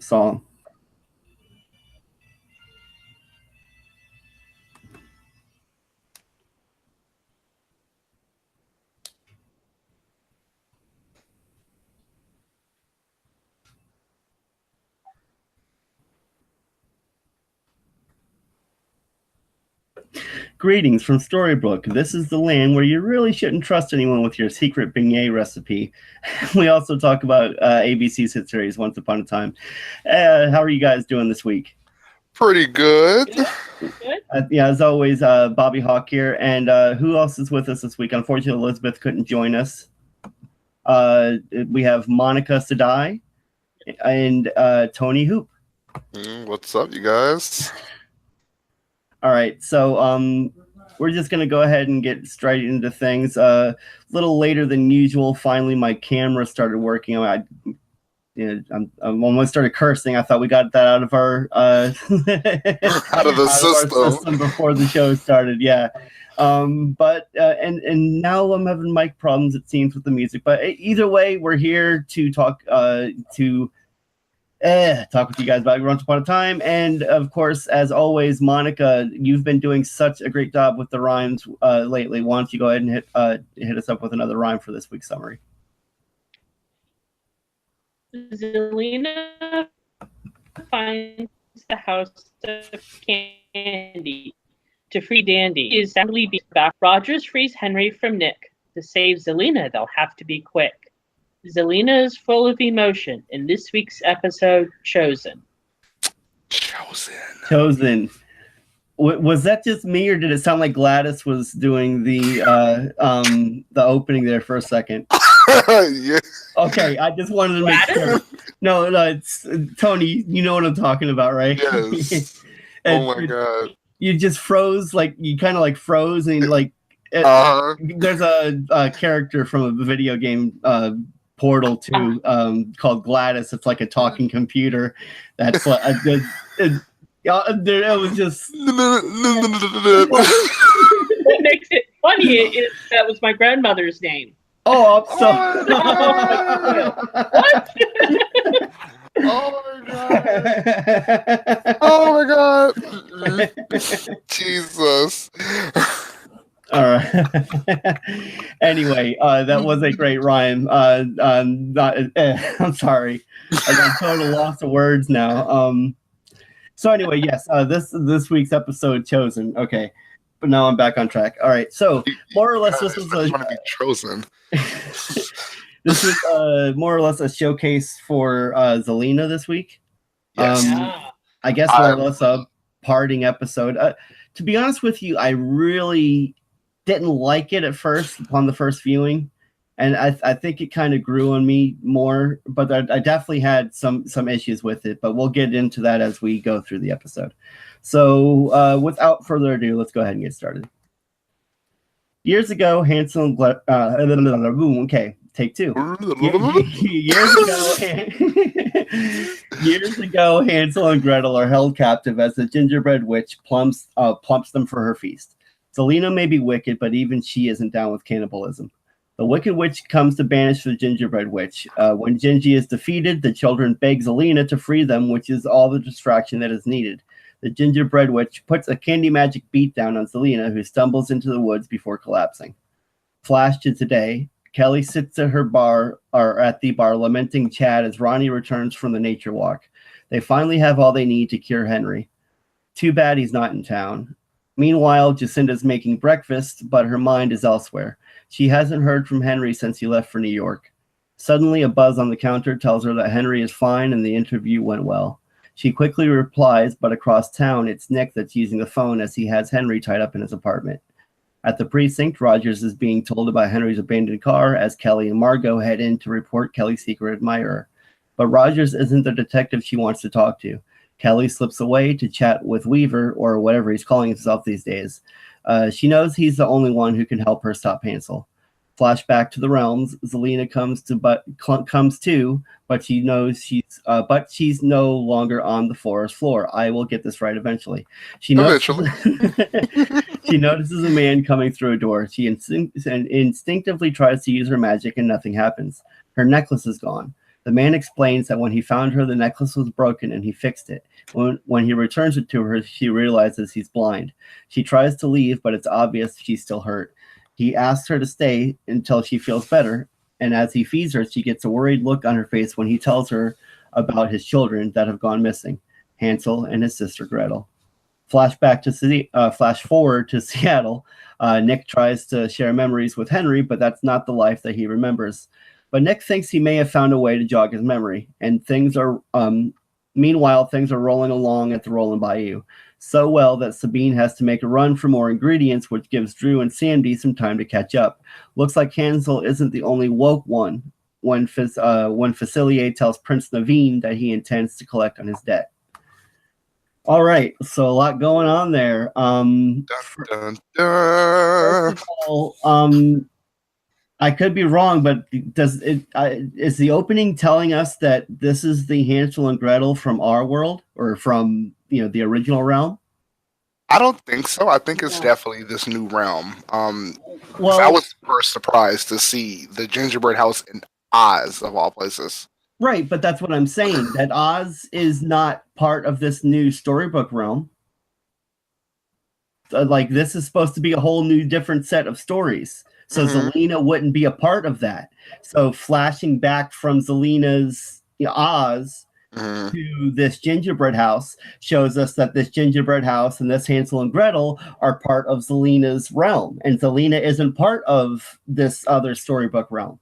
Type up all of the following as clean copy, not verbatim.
song. Greetings from Storybrooke. This is the land where you really shouldn't trust anyone with your secret beignet recipe. We also talk about ABC's hit series Once Upon a Time. How are you guys doing this week? Pretty good. Yeah, as always, Bobby Hawk here. And who else is with us this week? Unfortunately, Elizabeth couldn't join us. We have Monica Sadai and Tony Hoop. What's up, you guys? All right, so we're just going to go ahead and get straight into things. A little later than usual, finally my camera started working. I almost started cursing. I thought we got that out of our out of the system before the show started. Yeah, but now I'm having mic problems. It seems with the music, but either way, we're here to talk with you guys about Once Upon a Time. And of course, as always, Monica, you've been doing such a great job with the rhymes lately. Why don't you go ahead and hit us up with another rhyme for this week's summary? Zelina finds the house of candy to free Dandy. He is soundly beat back. Rogers frees Henry from Nick. To save Zelina, they'll have to be quick. Zelina is full of emotion in this week's episode, Chosen. Was that just me, or did it sound like Gladys was doing the opening there for a second? Yeah. Okay, I just wanted to make sure. No, it's Tony. You know what I'm talking about, right? Yes. Oh my god! You just froze, like you kind of like froze, and like there's a character from a video game. Portal 2 called Gladys. It's like a talking computer. That's what it was just. What makes it funny is that was my grandmother's name. Oh, I'm What? Oh my god! Oh my god! Jesus. All right. Anyway, that was a great rhyme. I'm sorry. I got a total loss of words now. So anyway, yes, this week's episode, Chosen. Okay, but now I'm back on track. All right, so more or less, this was chosen. This is more or less a showcase for Zelina this week. Yes. I guess more or less a parting episode. To be honest with you, I really didn't like it at first upon the first viewing, and I think it kind of grew on me more, but I definitely had some issues with it, but we'll get into that as we go through the episode. So without further ado, let's go ahead and get started. Years ago, Hansel and okay, take two. Years ago, Hansel and Gretel are held captive as the gingerbread witch plumps them for her feast. Zelina may be wicked, but even she isn't down with cannibalism. The Wicked Witch comes to banish the Gingerbread Witch. When Gingy is defeated, the children beg Zelina to free them, which is all the distraction that is needed. The Gingerbread Witch puts a candy magic beatdown on Zelina, who stumbles into the woods before collapsing. Flash to today. Kelly sits at the bar, lamenting Chad as Ronnie returns from the nature walk. They finally have all they need to cure Henry. Too bad he's not in town. Meanwhile, Jacinda's making breakfast, but her mind is elsewhere. She hasn't heard from Henry since he left for New York. Suddenly, a buzz on the counter tells her that Henry is fine and the interview went well. She quickly replies, but across town, it's Nick that's using the phone as he has Henry tied up in his apartment. At the precinct, Rogers is being told about Henry's abandoned car as Kelly and Margot head in to report Kelly's secret admirer. But Rogers isn't the detective she wants to talk to. Kelly slips away to chat with Weaver, or whatever he's calling himself these days. She knows he's the only one who can help her stop Hansel. Flashback to the realms. Zelina comes to, but she knows she's no longer on the forest floor. I will get this right eventually. She notices a man coming through a door. She instinctively tries to use her magic, and nothing happens. Her necklace is gone. The man explains that when he found her, the necklace was broken and he fixed it. When he returns it to her, she realizes he's blind. She tries to leave, but it's obvious she's still hurt. He asks her to stay until she feels better, and as he feeds her, she gets a worried look on her face when he tells her about his children that have gone missing, Hansel and his sister Gretel. Flash forward to Seattle. Nick tries to share memories with Henry, but that's not the life that he remembers. But Nick thinks he may have found a way to jog his memory, and meanwhile, things are rolling along at the Roland Bayou. So well that Sabine has to make a run for more ingredients, which gives Drew and Sandy some time to catch up. Looks like Hansel isn't the only woke one when Facilier tells Prince Naveen that he intends to collect on his debt. All right, so a lot going on there. Dun, dun, dun. First of all, I could be wrong, but is the opening telling us that this is the Hansel and Gretel from our world, or from the original realm? I don't think so. I think it's definitely this new realm. Well, I was first surprised to see the gingerbread house in Oz, of all places. Right, but that's what I'm saying, that Oz is not part of this new Storybrooke realm. Like, this is supposed to be a whole new different set of stories. So Zelena wouldn't be a part of that. So flashing back from Zelena's Oz to this gingerbread house shows us that this gingerbread house and this Hansel and Gretel are part of Zelena's realm. And Zelena isn't part of this other Storybook realm.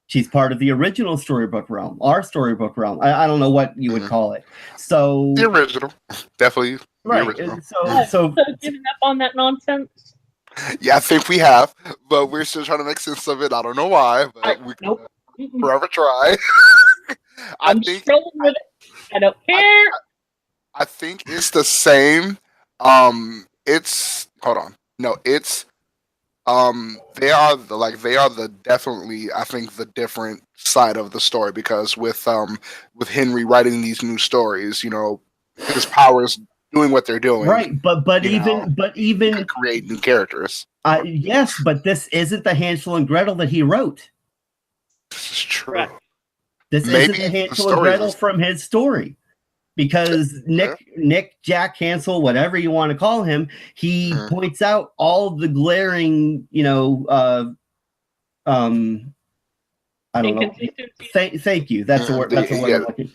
She's part of the original Storybook realm, our Storybook realm. I don't know what you would call it. So the original, definitely. Right. The original. So giving up on that nonsense. Yeah, I think we have, but we're still trying to make sense of it. I don't know why, but we can forever try. I'm struggling with it. I don't care. I think it's the same. It's hold on. No, it's they are the definitely, I think, the different side of the story, because with Henry writing these new stories, his powers doing what they're doing. Right, but even create new characters. Yes, but this isn't the Hansel and Gretel that he wrote. This is true. Right. This isn't the Hansel and Gretel from his story. Because Nick, Jack, Hansel, whatever you want to call him, he points out all the glaring, I don't know. Thank you. That's a word. That's a word I'm looking.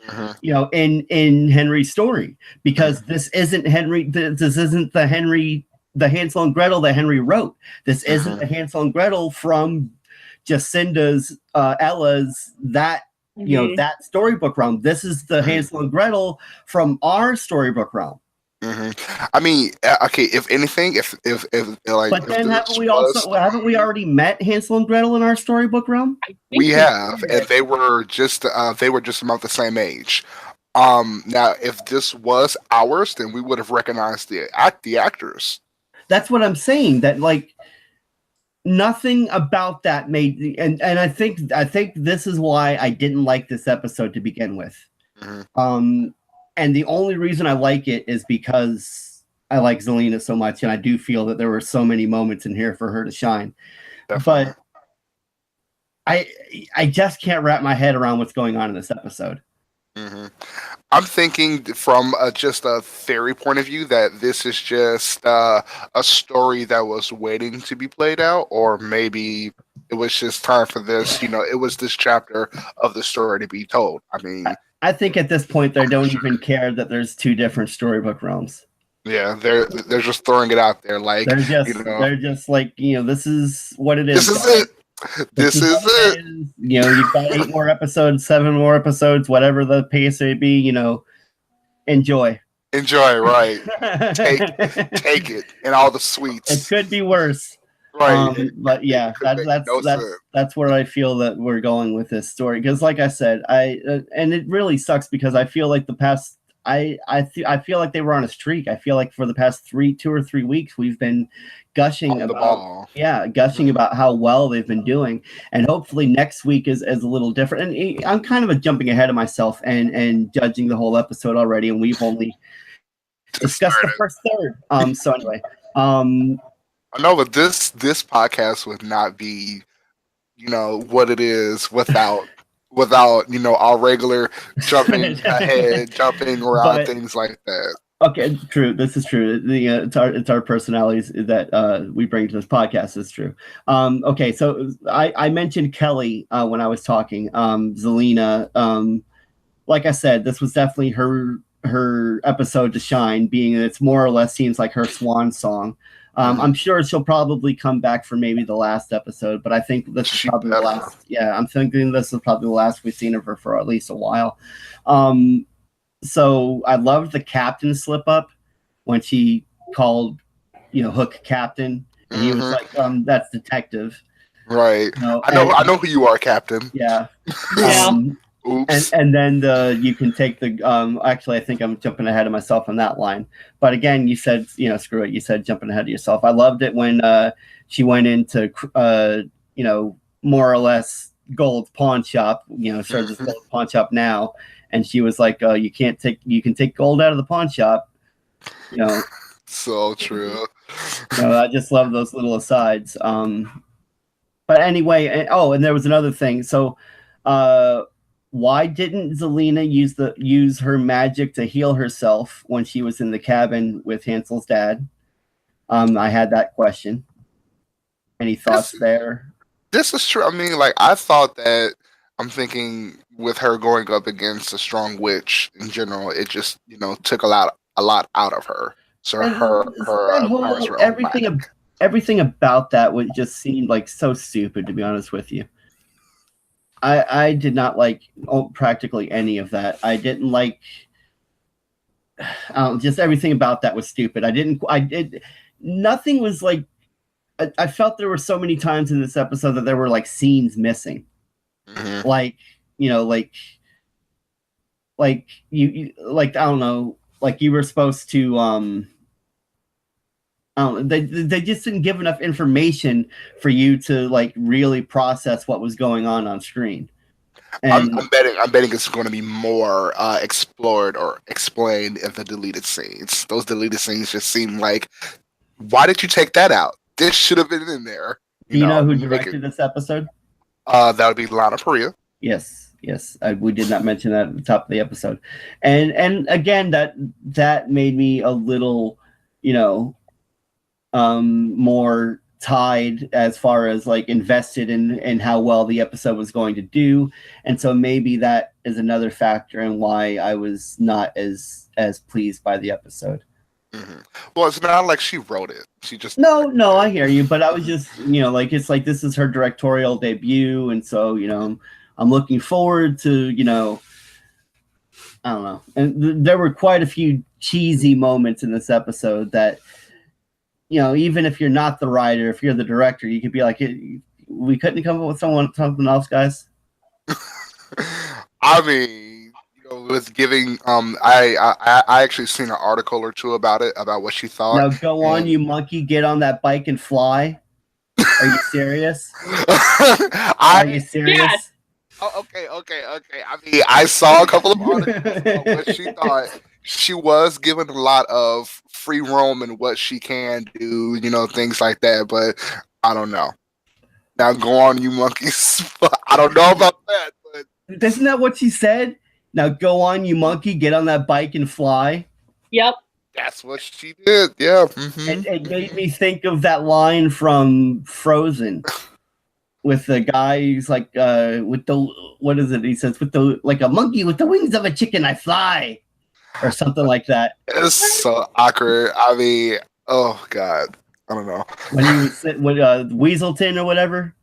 In Henry's story, because this isn't Henry. This isn't the Hansel and Gretel that Henry wrote. This isn't the Hansel and Gretel from Jacinda's, Ella's, that that storybook realm. This is the Hansel and Gretel from our storybook realm. I mean, okay. If anything, if like, but then haven't we already met Hansel and Gretel in our storybook realm? We have, and they were just about the same age. Now, if this was ours, then we would have recognized the actors. That's what I'm saying. That like nothing about that made, and I think this is why I didn't like this episode to begin with. And the only reason I like it is because I like Zelena so much, and I do feel that there were so many moments in here for her to shine. Definitely. But I just can't wrap my head around what's going on in this episode. I'm thinking from just a theory point of view that this is just a story that was waiting to be played out, or maybe it was just time for this. It was this chapter of the story to be told. I mean, I think at this point they don't even care that there's two different storybook realms. Yeah, they're just throwing it out there, like they're just like, this is what it is. This is it. This is it. You've got 8 more episodes, 7 more episodes, whatever the pace may be. Enjoy, right? take it, and all the sweets. It could be worse. Right. But yeah, that's where I feel that we're going with this story. Because like I said, and it really sucks because I feel like the past, I feel like they were on a streak. I feel like for the past 2 or 3 weeks, we've been gushing about about how well they've been doing. And hopefully next week is a little different. And I'm kind of jumping ahead of myself and judging the whole episode already. And we've only discussed the first third. So anyway, I know, but this podcast would not be, what it is without without our regular jumping ahead, jumping around, But- things like that. Okay, true. This is true. It's our personalities that we bring to this podcast. Is true. Okay, so I mentioned Kelly when I was talking. Zelina. Like I said, this was definitely her episode to shine, being that it's more or less seems like her swan song. I'm sure she'll probably come back for maybe the last episode, but I think this is probably the last. Yeah, I'm thinking this is probably the last we've seen of her for at least a while. So I loved the captain slip up when she called, Hook captain, and he was like, "That's detective." Right. I know who you are, Captain. Yeah. Yeah. Oops. And then you can take the actually I think I'm jumping ahead of myself on that line. But again, you said, screw it. You said jumping ahead of yourself. I loved it when she went into more or less Gold's pawn shop, serves as Gold's pawn shop now, and she was like, you can take gold out of the pawn shop. So true. I just love those little asides. But anyway, and there was another thing. So why didn't Zelina use her magic to heal herself when she was in the cabin with Hansel's dad? I had that question. Any thoughts there? This is true. I mean, like, I thought that I'm thinking with her going up against a strong witch in general, it just took a lot out of her. So everything about that would just seem like so stupid, to be honest with you. I did not like practically any of that. I didn't like just everything about that was stupid. Nothing was like. I felt there were so many times in this episode that there were like scenes missing. Mm-hmm. Like you I don't know, like you were supposed to I don't know, they just didn't give enough information for you to like really process what was going on screen. And I'm betting it's going to be more explored or explained in the deleted scenes. Those deleted scenes just seem like, why did you take that out? This should have been in there. Do you know who directed this episode? That would be Lana Perea. Yes. We did not mention that at the top of the episode, and again that made me a little, more tied as far as like invested in how well the episode was going to do, and so maybe that is another factor in why I was not as pleased by the episode. Mm-hmm. Well, it's not like she wrote it. She just no, I hear you, but I was just it's like this is her directorial debut, and so I'm looking forward to I don't know, and there were quite a few cheesy moments in this episode that even if you're not the writer, if you're the director, you could be like, we couldn't come up with something else, guys. I mean, with giving I actually seen an article or two about it, about what she thought. Now go on, you monkey, get on that bike and fly. Are you serious? Are you serious? Yes. Oh, okay. I mean, I saw a couple of articles about what she thought. She was given a lot of free roam in what she can do, things like that. But I don't know. Now go on, you monkeys. I don't know about that. But isn't that what she said? Now go on, you monkey, get on that bike and fly. Yep. That's what she did. Yeah. Mm-hmm. It made me think of that line from Frozen with the guy who's like, with the, what is it? He says, with the, like a monkey with the wings of a chicken, I fly, or something like that. It's so awkward. I mean, oh God, I don't know. When he was with Weaselton or whatever.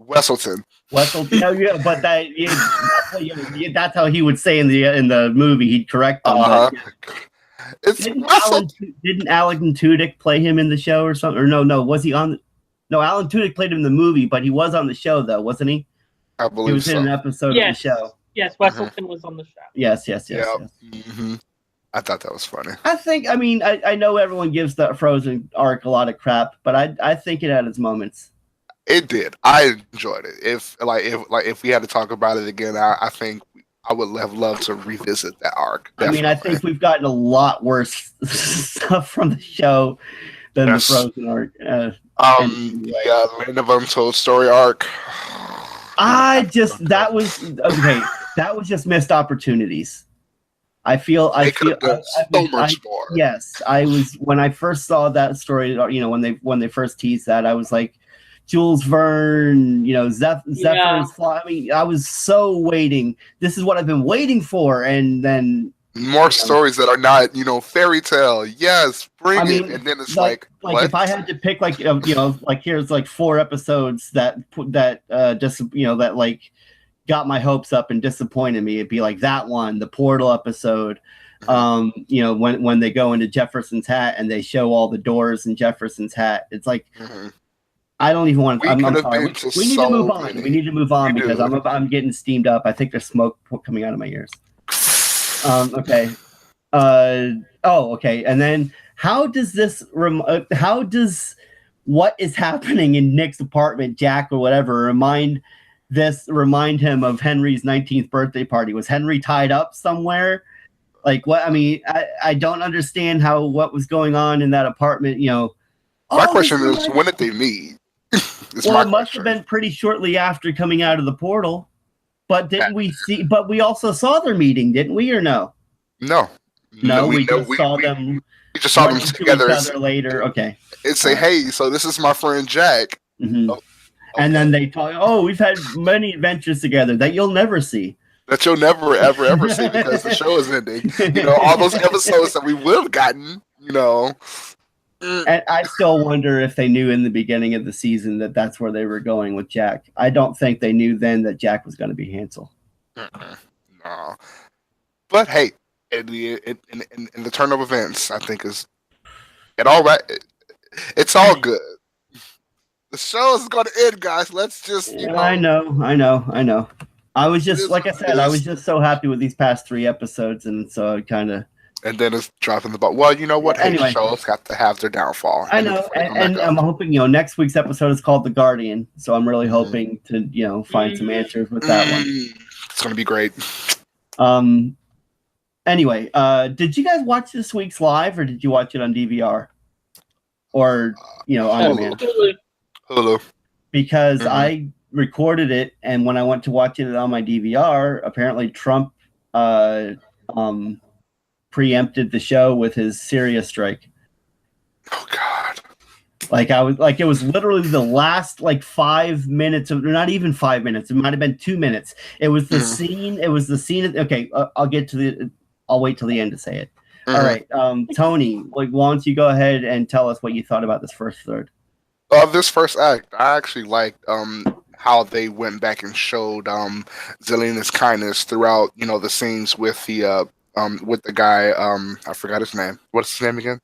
Wesselton. No, yeah, but that's how he would say in the movie. He'd correct them. Didn't Alan Tudyk play him in the show or something? Or no, was he on? No, Alan Tudyk played him in the movie, but he was on the show though, wasn't he? I believe he was so. in an episode of the show. Yes, Wesselton was on the show. Yes. Yep. Mm-hmm. I thought that was funny. I know everyone gives the Frozen arc a lot of crap, but I think it had its moments. It did. I enjoyed it. If we had to talk about it again, I think I would have loved to revisit that arc. Definitely. I mean, I think we've gotten a lot worse stuff from the show than the Frozen arc. Land of Untold Story arc. That was okay. That was just missed opportunities. I feel so much more. Yes, I was when I first saw that story. You know, when they first teased that, I was like, Jules Verne. You know, Zephyr's Fly. I mean, I was so waiting. This is what I've been waiting for, and then more stories that are not, fairy tale. Yes, bring it. And then it's like what? If I had to pick, like, like here's like 4 episodes that like got my hopes up and disappointed me. It'd be like that one, the Portal episode. When they go into Jefferson's Hat and they show all the doors in Jefferson's Hat. It's like I don't even want. I'm sorry. We need to move on. We need to move on because I'm getting steamed up. I think there's smoke coming out of my ears. Okay. Okay. And then how does what is happening in Nick's apartment, Jack or whatever, remind him of Henry's 19th birthday party? Was Henry tied up somewhere? Like what? I mean, I don't understand what was going on in that apartment. My question is, when did they meet? It must have been pretty shortly after coming out of the portal. But didn't we see? But we also saw their meeting, didn't we? Or no? No. We just saw them. We just saw them together. Each other later. Okay. And say, hey, so this is my friend Jack. Mm-hmm. Oh, okay. And then they talk. Oh, we've had many adventures together that you'll never see. That you'll never, ever, ever see because the show is ending. All those episodes that we would have gotten. And I still wonder if they knew in the beginning of the season that that's where they were going with Jack. I don't think they knew then that Jack was going to be Hansel. No. But hey, in the turn of events, I think is it all right. It's all good. The show is going to end, guys. Let's just, I know. I was just, like I said, I was just so happy with these past 3 episodes, and so kind of. And then it's dropping the ball. Well, you know what? Anyway, shows got to have their downfall. I know, and I'm hoping next week's episode is called The Guardian, so I'm really hoping to find some answers with that one. It's going to be great. Anyway, did you guys watch this week's live, or did you watch it on DVR, or on demand? Hulu. Because I recorded it, and when I went to watch it on my DVR, apparently Trump preempted the show with his Syria strike. Oh God! It was literally the last 5 minutes of, not even 5 minutes. It might have been 2 minutes. It was the scene. It was the scene. Okay, I'll wait till the end to say it. All right, Tony. Why don't you go ahead and tell us what you thought about this first third? This first act, I actually liked how they went back and showed Zelina's kindness throughout, the scenes with the guy, I forgot his name. What's his name again?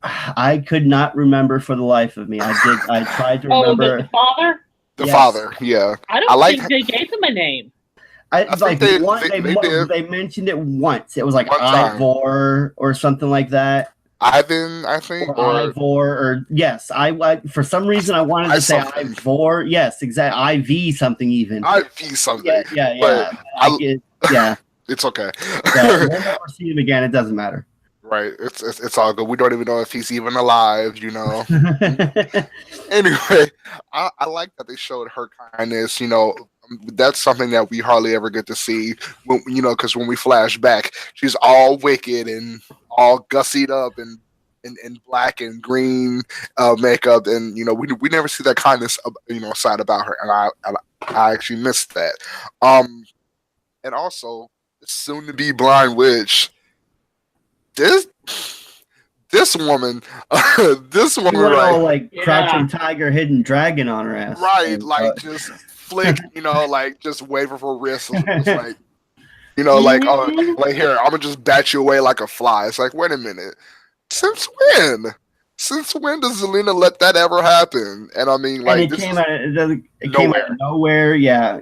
I could not remember for the life of me. I tried to remember. The father? The father, yeah. I don't think they gave him a name. They mentioned it once. It was like Ivor or something like that. Ivan, I think, or Ivor, or yes, I for some reason I wanted to say Ivor. Yes, exactly. IV something even. IV something. Yeah. Yeah. It's okay. We'll never see him again. It doesn't matter. Right. It's all good. We don't even know if he's even alive. Anyway, I like that they showed her kindness. That's something that we hardly ever get to see. Because when we flash back, she's all wicked and all gussied up and in black and green makeup, and we never see that kindness side about her, and I actually missed that. And also, soon to be blind witch. This woman, right? Crouching Tiger, Hidden Dragon on her ass, right? Just flick, just wave of her wrist, it's like. Here, I'm gonna just bat you away like a fly. It's like, wait a minute. Since when? Since when does Zelina let that ever happen? And I mean, it came out of nowhere. Yeah.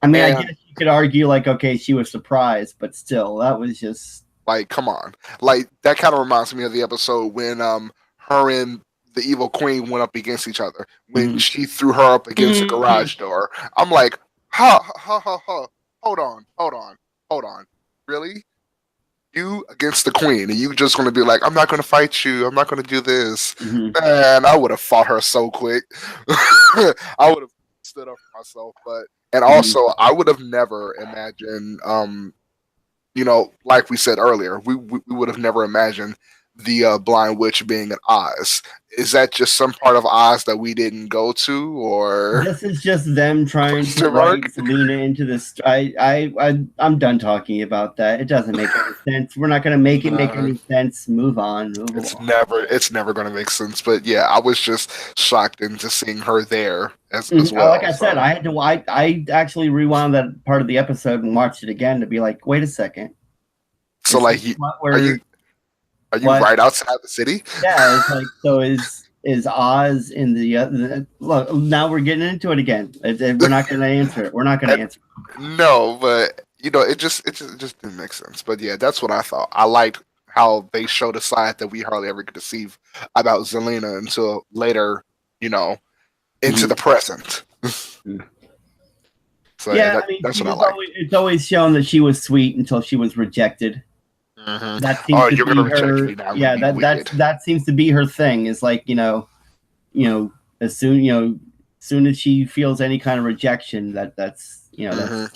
I mean, I guess you could argue, okay, she was surprised, but still, that was just come on. That kind of reminds me of the episode when her and the evil queen went up against each other when she threw her up against the garage door. I'm like, ha. Hold on. Really? You against the queen, and you just going to be like, I'm not going to fight you. I'm not going to do this. Man, I would have fought her so quick. I would have stood up for myself. And also, I would have never imagined, like we said earlier, we would have never imagined the Blind Witch being in Oz. Is that just some part of Oz that we didn't go to, or This is just them trying to write Zelina into this. I'm done talking about that. It doesn't make any sense. We're not going to make it make any sense. Move on. It's never going to make sense. But yeah, I was just shocked into seeing her there as well. Like I said, I actually rewound that part of the episode and watched it again to be like, wait a second. So like, are you right outside the city? Yeah, it's like, so is Oz in the look? Now we're getting into it again. We're not going to answer it. We're not going to answer it. No, but it just didn't make sense. But yeah, that's what I thought. I liked how they showed a side that we hardly ever get to see about Zelina until later, into the present. So yeah, that's what I like. It's always shown that she was sweet until she was rejected. Mm-hmm. That seems to be her. Yeah, that seems to be her thing. Is like as soon as she feels any kind of rejection, that's. I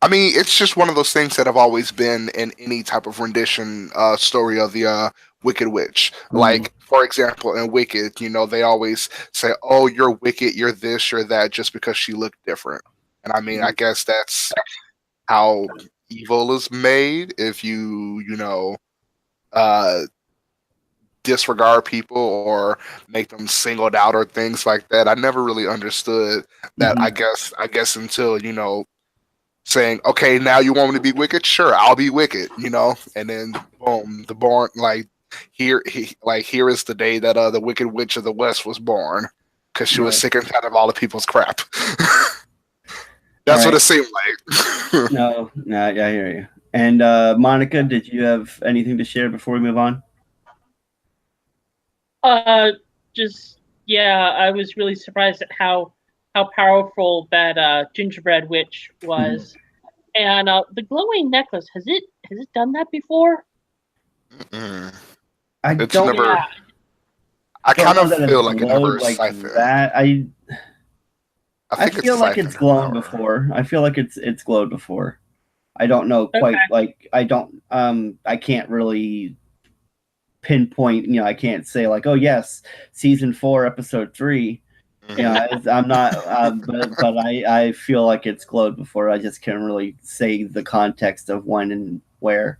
mean, it's just one of those things that have always been in any type of rendition story of the Wicked Witch. Mm-hmm. Like, for example, in Wicked, they always say, "Oh, you're wicked, you're this, you're that," just because she looked different. And I mean, I guess that's how evil is made if you disregard people or make them singled out or things like that. I never really understood that. I guess until saying, okay, now you want me to be wicked, sure, I'll be wicked, and then boom, the born, like here is the day that the Wicked Witch of the West was born, because she was sick and tired of all the people's crap. That's what it seemed like. No, I hear you. And Monica, did you have anything to share before we move on? I was really surprised at how powerful that gingerbread witch was. And the glowing necklace, has it done that before? I don't. I kind of feel like it never like siphoned. that. I feel like it's glown before. I feel like it's glowed before. I don't know quite. Like I don't. I can't really pinpoint. I can't say like, oh yes, season 4, episode 3. I'm not. But I feel like it's glowed before. I just can't really say the context of when and where.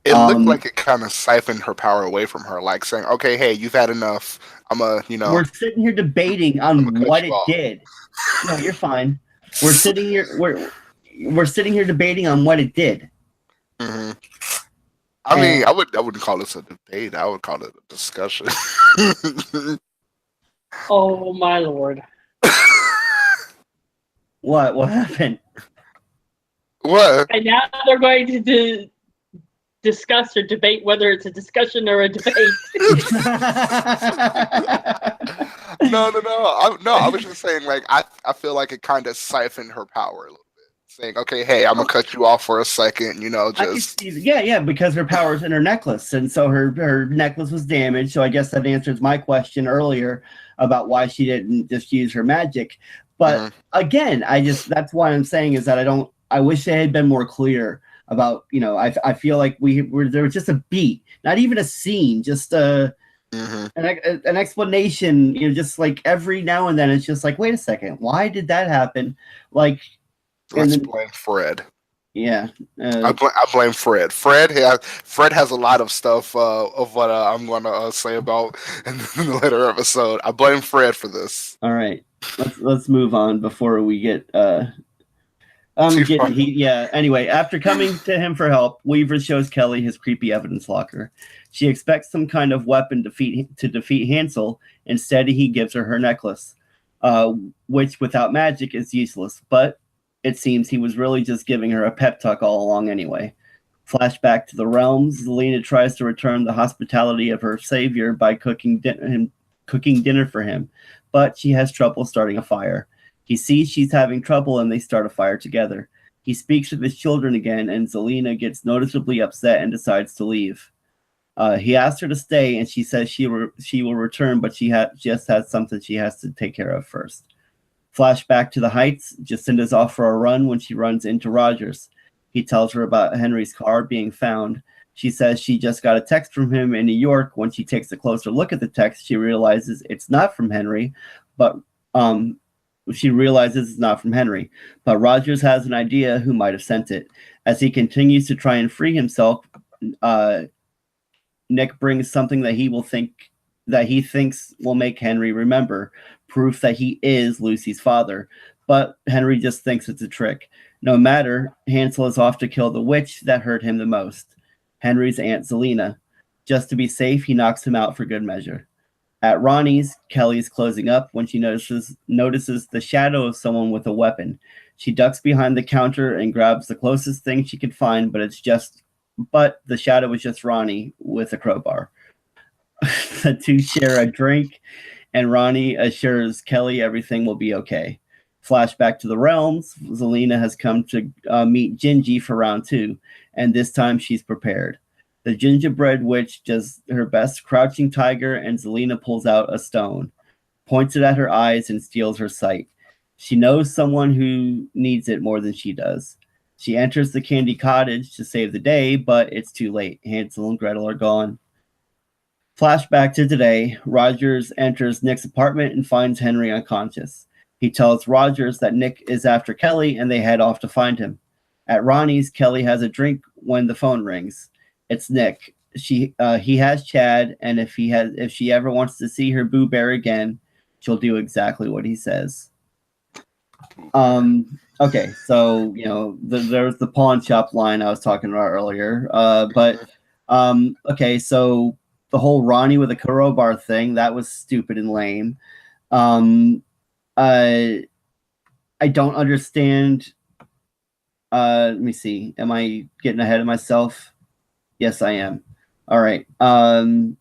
It looked like it kind of siphoned her power away from her, like saying, "Okay, hey, you've had enough. We're sitting here debating on what it did. No, you're fine. We're sitting here. We're sitting here debating on what it did. Mm-hmm. I mean, I wouldn't call this a debate. I would call it a discussion. Oh my lord! What happened? What? And now they're going to discuss or debate whether it's a discussion or a debate. No. I was just saying, like, I feel like it kind of siphoned her power a little bit. Saying, okay, hey, I'm gonna cut you off for a second, just because her power's in her necklace, and so her necklace was damaged. So I guess that answers my question earlier about why she didn't just use her magic. But again, that's why I'm saying is that I wish they had been more clear about, I feel like there was just a beat, not even a scene, just an explanation, just like every now and then it's just like, wait a second, why did that happen? Like, let's blame Fred. Yeah, I blame Fred. Fred has a lot of stuff of what I'm going to say about in the later episode. I blame Fred for this. All right, let's move on before we get Anyway, after coming to him for help, Weaver shows Kelly his creepy evidence locker. She expects some kind of weapon to defeat Hansel. Instead, he gives her necklace, which without magic is useless. But it seems he was really just giving her a pep talk all along anyway. Flashback to the realms. Zelina tries to return the hospitality of her savior by cooking dinner for him, but she has trouble starting a fire. He sees she's having trouble and they start a fire together. He speaks with his children again, and Zelina gets noticeably upset and decides to leave. He asks her to stay, and she says she will return, but she just has something she has to take care of first. Flashback to the Heights. Jacinda's off for a run when she runs into Rogers. He tells her about Henry's car being found. She says she just got a text from him in New York. When she takes a closer look at the text, she realizes it's not from Henry, but Rogers has an idea who might have sent it. As he continues to try and free himself, Nick brings something that he thinks will make Henry remember, proof that he is Lucy's father. But Henry just thinks it's a trick. No matter, Hansel is off to kill the witch that hurt him the most, Henry's Aunt Zelina. Just to be safe, he knocks him out for good measure. At Ronnie's, Kelly's closing up when she notices the shadow of someone with a weapon. She ducks behind the counter and grabs the closest thing she could find, but the shadow is just Ronnie with a crowbar. The two share a drink, and Ronnie assures Kelly everything will be okay. Flashback to the realms. Zelina has come to meet Gingy for round 2, and this time she's prepared. The gingerbread witch does her best crouching tiger, and Zelina pulls out a stone, points it at her eyes, and steals her sight. She knows someone who needs it more than she does. She enters the candy cottage to save the day, but it's too late. Hansel and Gretel are gone. Flashback to today. Rogers enters Nick's apartment and finds Henry unconscious. He tells Rogers that Nick is after Kelly, and they head off to find him. At Ronnie's, Kelly has a drink when the phone rings. It's Nick. He has Chad, and if she ever wants to see her Boo Bear again, she'll do exactly what he says. Okay, so there's the pawn shop line I was talking about earlier. Okay, so the whole Ronnie with a crowbar thing, that was stupid and lame. I don't understand. Let me see. Am I getting ahead of myself? Yes, I am. All right. I don't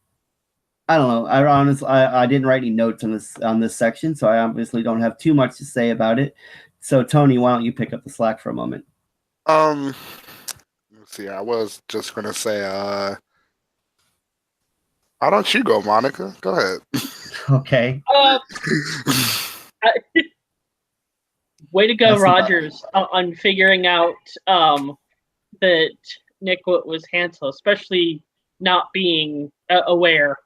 know. I didn't write any notes on this section, so I obviously don't have too much to say about it. So, Tony, why don't you pick up the slack for a moment? Let's see. I was just gonna say, why don't you go, Monica? Go ahead. Okay. Way to go, Rogers, on figuring out that Nick was Hansel, especially not being aware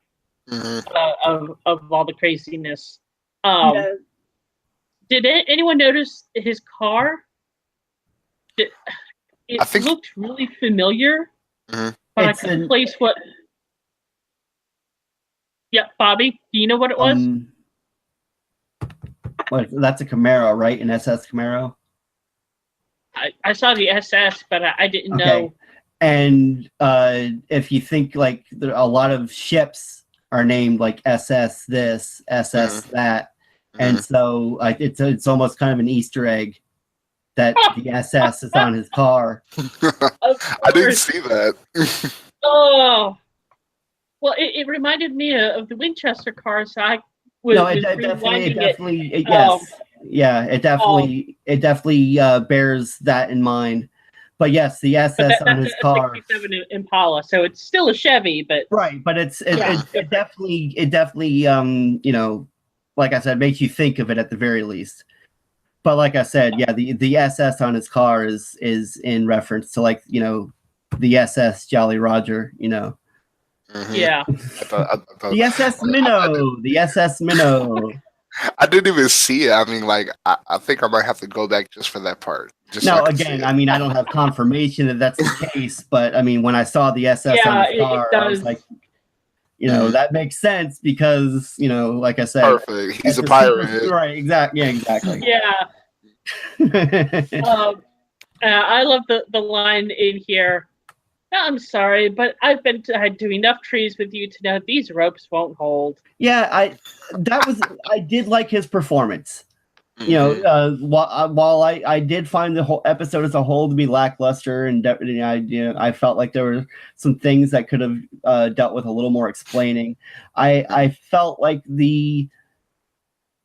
of all the craziness. Did anyone notice his car? It looked really familiar, but I couldn't place what. Yeah, Bobby, do you know what it was? That's a Camaro, right? An SS Camaro? I saw the SS, but I didn't know. And if you think like a lot of ships are named like SS this, SS that, and so it's almost kind of an Easter egg that the SS is on his car. I didn't see that. Oh, well, it reminded me of the Winchester car, so I was definitely bears that in mind. But yes, the SS on his car. 67 Impala, so it's still a Chevy, but right. But it definitely like I said, makes you think of it at the very least. But like I said, yeah, the SS on his car is in reference to the SS Jolly Roger, Yeah. The SS Minnow. The SS Minnow. I didn't even see it. I mean, I think I might have to go back just for that part. Again, I mean, I don't have confirmation that that's the case, but I mean, when I saw the SS on his car, I was like, that makes sense because, like I said, perfect. He's a pirate, right? Exactly. Yeah, exactly. Yeah. I love the line in here. I'm sorry, but I've been doing enough trees with you to know these ropes won't hold. Yeah, I did like his performance. While I did find the whole episode as a whole to be lackluster, and I felt like there were some things that could have dealt with a little more explaining. I felt like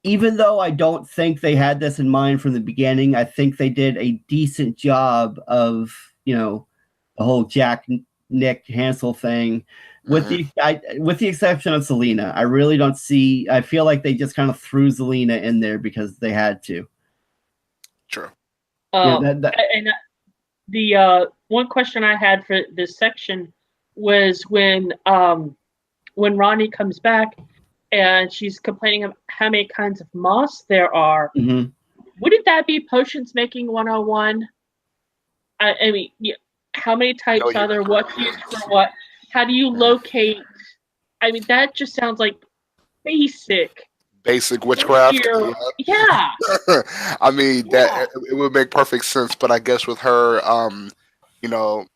even though I don't think they had this in mind from the beginning, I think they did a decent job of the whole Jack Nick Hansel thing. With the exception of Selena, I really don't see. I feel like they just kind of threw Selena in there because they had to. True. And the one question I had for this section was when Ronnie comes back and she's complaining of how many kinds of moss there are. Mm-hmm. Wouldn't that be potions making 101? I mean, how many types are there? What's used for what? How do you locate? I mean, that just sounds like basic witchcraft. Yeah. I mean, that it would make perfect sense, but I guess with her, I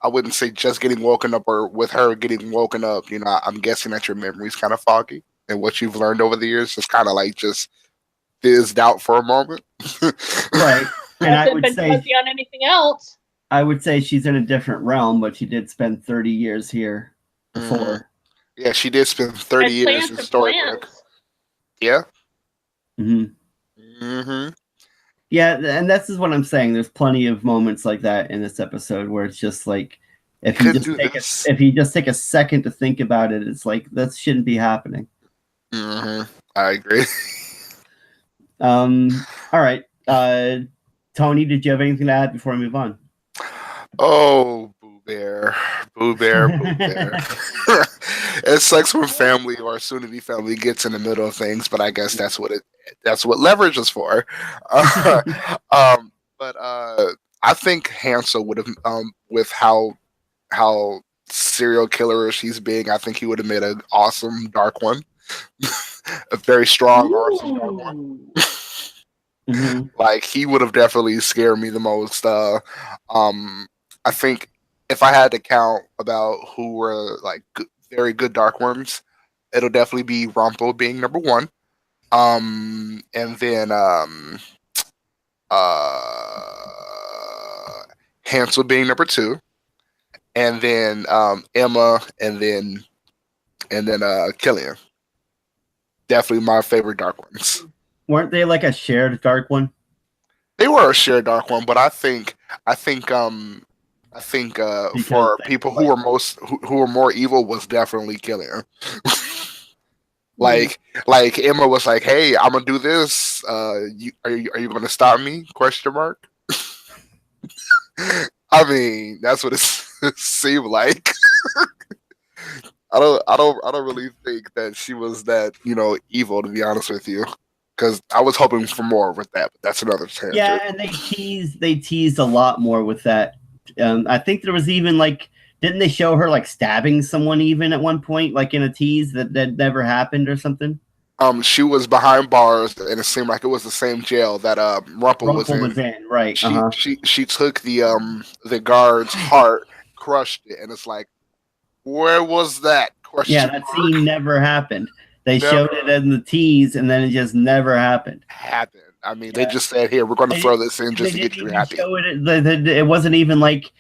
wouldn't say just getting woken up, or with her getting woken up, I'm guessing that your memory's kind of foggy, and what you've learned over the years is kind of like just fizzed out for a moment. Right. And I would say on anything else. I would say she's in a different realm, but she did spend 30 years here before. Yeah, she did spend 30 years in Storybrooke. Yeah. Yeah, and this is what I'm saying. There's plenty of moments like that in this episode where it's just like, if you just take a second to think about it, it's like that shouldn't be happening. I agree. All right, Tony, did you have anything to add before I move on? Oh, Boo Bear. It sucks when family or soon-to-be family gets in the middle of things, but I guess that's what leverage is for. But I think Hansel would have, with how serial killer she's being, I think he would have made an awesome dark one, a very strong, awesome dark one. Like, he would have definitely scared me the most. I think if I had to count about who were like very good dark worms, it'll definitely be Rumple being number one. And then Hansel being number two. And then Emma, and then Killian. Definitely my favorite dark ones. Weren't they like a shared dark one? They were a shared dark one, but I think for people who were more evil was definitely Killian. like Emma was like, "Hey, I'm gonna do this. Are you gonna stop me?" Question mark. I mean, that's what it seemed like. I don't really think that she was that evil, to be honest with you. Because I was hoping for more with that, but that's another tangent. Yeah, and they teased a lot more with that. I think there was even didn't they show her stabbing someone even at one point, in a tease that never happened or something? She was behind bars, and it seemed like it was the same jail that Rumple was in. Right? She took the guard's heart, crushed it, and it's like, where was that? That scene never happened. They showed it in the tease, and then it just never happened. I mean, they just said, "Here, we're going to throw this in just to get you happy." It wasn't even like,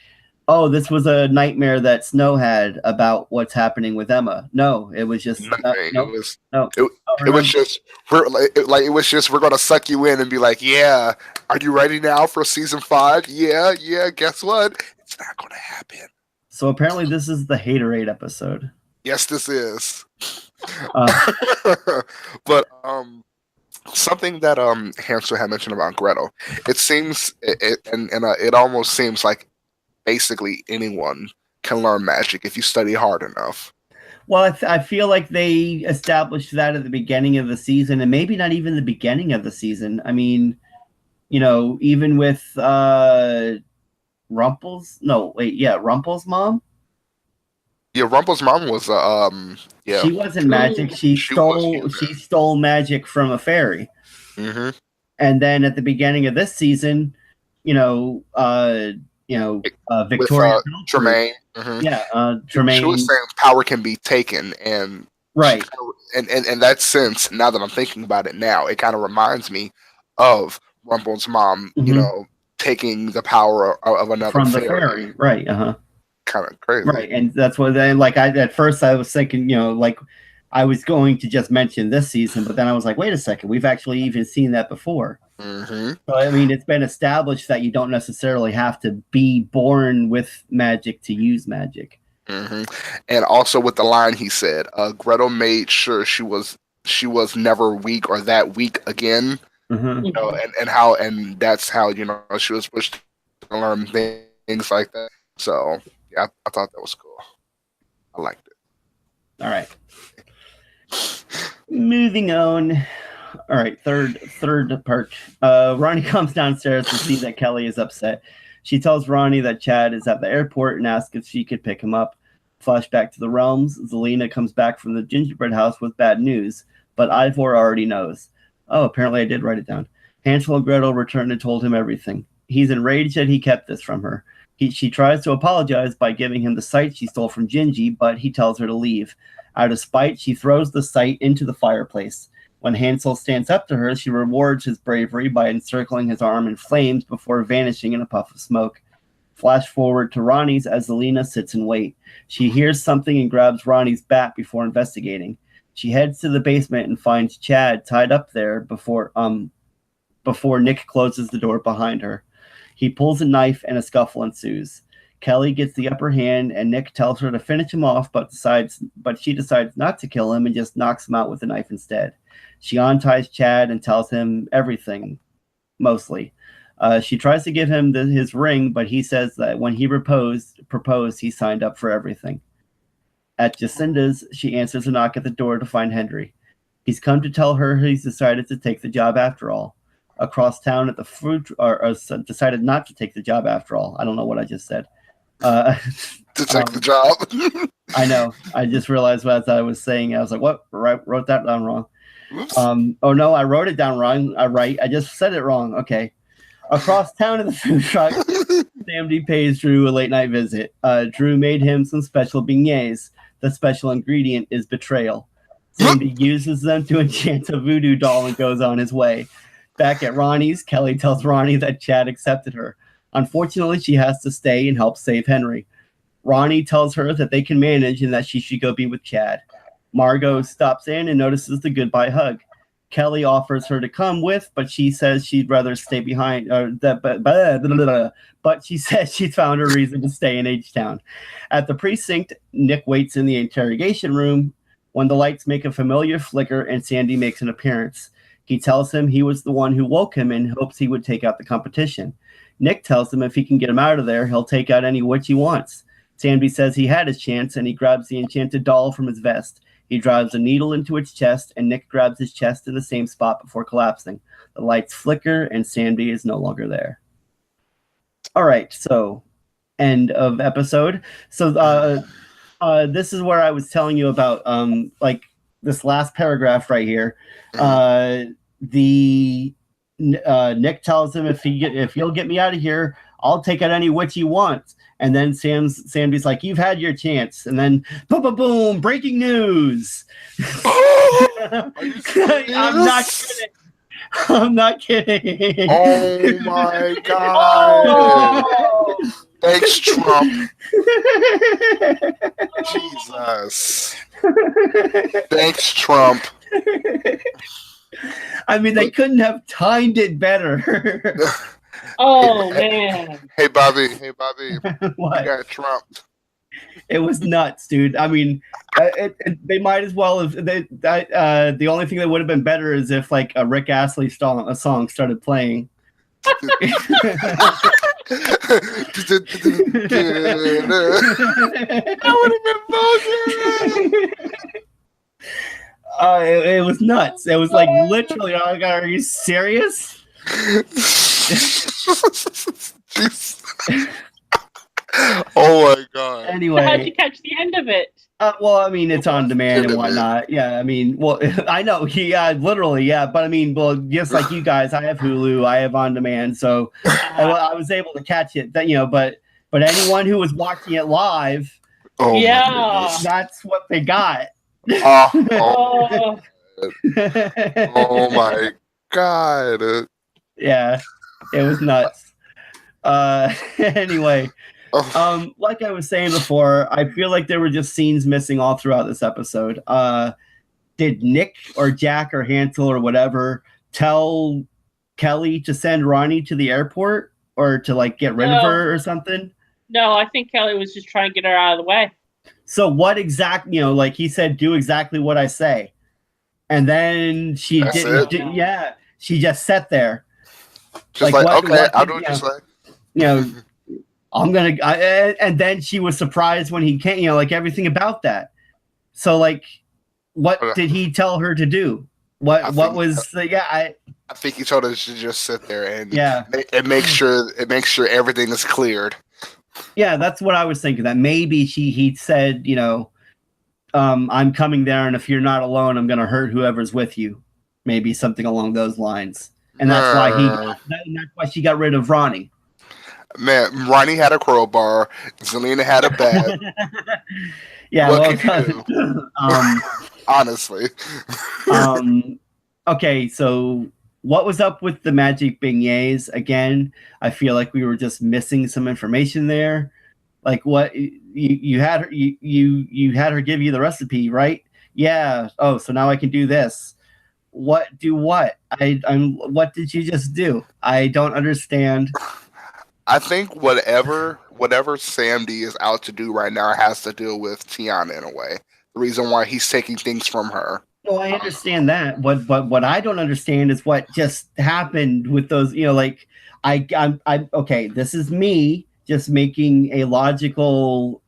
"Oh, this was a nightmare that Snow had about what's happening with Emma." No, it was just it was just we're going to suck you in and be like, "Yeah, are you ready now for season 5? Yeah. Guess what? It's not going to happen." So apparently, this is the Haterade episode. Yes, this is. But something that Hansel had mentioned about Gretel, it seems it almost seems like basically anyone can learn magic if you study hard enough. Well, I feel like they established that at the beginning of the season, and maybe not even the beginning of the season. I mean, even with Rumple's mom. Yeah, Rumple's mom was She wasn't magic. She stole magic from a fairy. Mm-hmm. And then at the beginning of this season, Victoria Tremaine. Mm-hmm. Tremaine. She was saying power can be taken, and right. And in that sense, now that I'm thinking about it now, it kind of reminds me of Rumple's mom. Mm-hmm. Taking the power of another from the fairy. Right. Kind of crazy, right? And that's what at first I was thinking, I was going to just mention this season, but then I was like, wait a second, we've actually even seen that before. Mm-hmm. So I mean, it's been established that you don't necessarily have to be born with magic to use magic. hmm And also with the line he said, Gretel made sure she was never weak or that weak again. Mm-hmm. You know, and that's how she was pushed to learn things like that. So yeah, I thought that was cool. I liked it. All right. Moving on. All right, third part. Ronnie comes downstairs to see that Kelly is upset. She tells Ronnie that Chad is at the airport and asks if she could pick him up. Flashback to the realms. Zelina comes back from the gingerbread house with bad news, but Ivor already knows. Oh, apparently I did write it down. Hansel and Gretel returned and told him everything. He's enraged that he kept this from her. She tries to apologize by giving him the sight she stole from Gingy, but he tells her to leave. Out of spite, she throws the sight into the fireplace. When Hansel stands up to her, she rewards his bravery by encircling his arm in flames before vanishing in a puff of smoke. Flash forward to Ronnie's as Zelina sits and wait. She hears something and grabs Ronnie's bat before investigating. She heads to the basement and finds Chad tied up there before Nick closes the door behind her. He pulls a knife and a scuffle ensues. Kelly gets the upper hand and Nick tells her to finish him off, but she decides not to kill him and just knocks him out with a knife instead. She unties Chad and tells him everything, mostly. She tries to give him his ring, but he says that when he proposed, he signed up for everything. At Jacinda's, she answers a knock at the door to find Henry. He's come to tell her he's decided to take the job after all. Across town at the fruit, or decided not to take the job after all. I don't know what I just said. To take the job. I know. I just realized as I was saying, I was like, what? Wrote that down wrong. Oops. Oh no, I wrote it down wrong. Right. I just said it wrong. Okay. Across town at the food truck, Sandy pays Drew a late night visit. Drew made him some special beignets. The special ingredient is betrayal. Sandy uses them to enchant a voodoo doll and goes on his way. Back at Ronnie's, Kelly tells Ronnie that Chad accepted her. Unfortunately, she has to stay and help save Henry. Ronnie tells her that they can manage and that she should go be with Chad. Margot stops in and notices the goodbye hug. Kelly offers her to come with, but she says she'd rather stay behind. But she says she's found a reason to stay in H-Town. At the precinct, Nick waits in the interrogation room when the lights make a familiar flicker and Sandy makes an appearance. He tells him he was the one who woke him and hopes he would take out the competition. Nick tells him if he can get him out of there, he'll take out any witch he wants. Sandy says he had his chance and he grabs the enchanted doll from his vest. He drives a needle into its chest, and Nick grabs his chest in the same spot before collapsing. The lights flicker, and Sandy is no longer there. All right, so end of episode. So this is where I was telling you about like this last paragraph right here. Nick tells him if you'll get me out of here, I'll take out any witch you want. And then Sandy's like, you've had your chance. And then boom, boom, boom, breaking news. I'm not kidding. I'm not kidding. Oh my God. Oh. Thanks, Trump. Jesus. Thanks, Trump. I mean, they couldn't have timed it better. Oh, man. Hey, Bobby. What? You got Trump. It was nuts, dude. I mean, they might as well have. The only thing that would have been better is if, like, a Rick Astley song started playing. That would have been bullshit. It was nuts. It was like literally. Oh, God, are you serious? Oh my God. Anyway, how'd you catch the end of it? Well, I mean, it's on demand and whatnot. Yeah, I mean, well, I know. Yeah, literally, yeah. But I mean, well, just like you guys, I have Hulu, I have on demand, so I was able to catch it. That but anyone who was watching it live, yeah, that's what they got. Oh my God. Yeah, it was nuts. Anyway, like I was saying before, I feel like there were just scenes missing all throughout this episode. Did Nick or Jack or Hansel or whatever tell Kelly to send Ronnie to the airport or to like get rid of her or something? No, I think Kelly was just trying to get her out of the way. So what exactly, like he said, do exactly what I say. And then she That's didn't, it? yeah, she just sat there. Just like, what, okay, I'll did, do what you say. you know, I'm going to, and then she was surprised when he came, like everything about that. So like, what did he tell her to do? I think he told her to just sit there and yeah, make sure everything is cleared. Yeah, that's what I was thinking. That maybe he said, I'm coming there, and if you're not alone, I'm going to hurt whoever's with you. Maybe something along those lines. And that's why she got rid of Ronnie. Man, Ronnie had a crowbar. Zelina had a bat. Yeah, what can you do? Honestly. Okay, so what was up with the magic beignets? Again, I feel like we were just missing some information there. Like what you had her you had her give you the recipe, right? Yeah. Oh, so now I can do this. What? What did you just do? I don't understand. I think whatever Sam D is out to do right now has to deal with Tiana in a way. The reason why he's taking things from her. No, I understand that. What I don't understand is what just happened with those. I'm okay. This is me just making a logical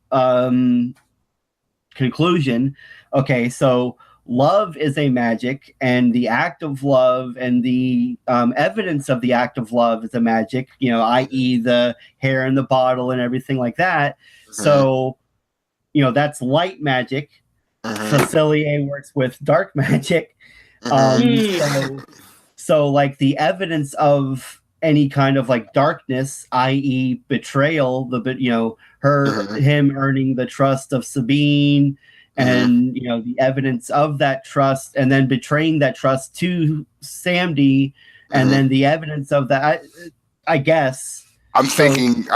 conclusion. Okay, so love is a magic, and the act of love and the evidence of the act of love is a magic, i.e. the hair in the bottle and everything like that. Mm-hmm. So, that's light magic. Mm-hmm. Facilier works with dark magic. So like the evidence of any kind of like darkness, i.e. betrayal, him earning the trust of Sabine, and the evidence of that trust, and then betraying that trust to Sam D, and then the evidence of that, I guess. I'm thinking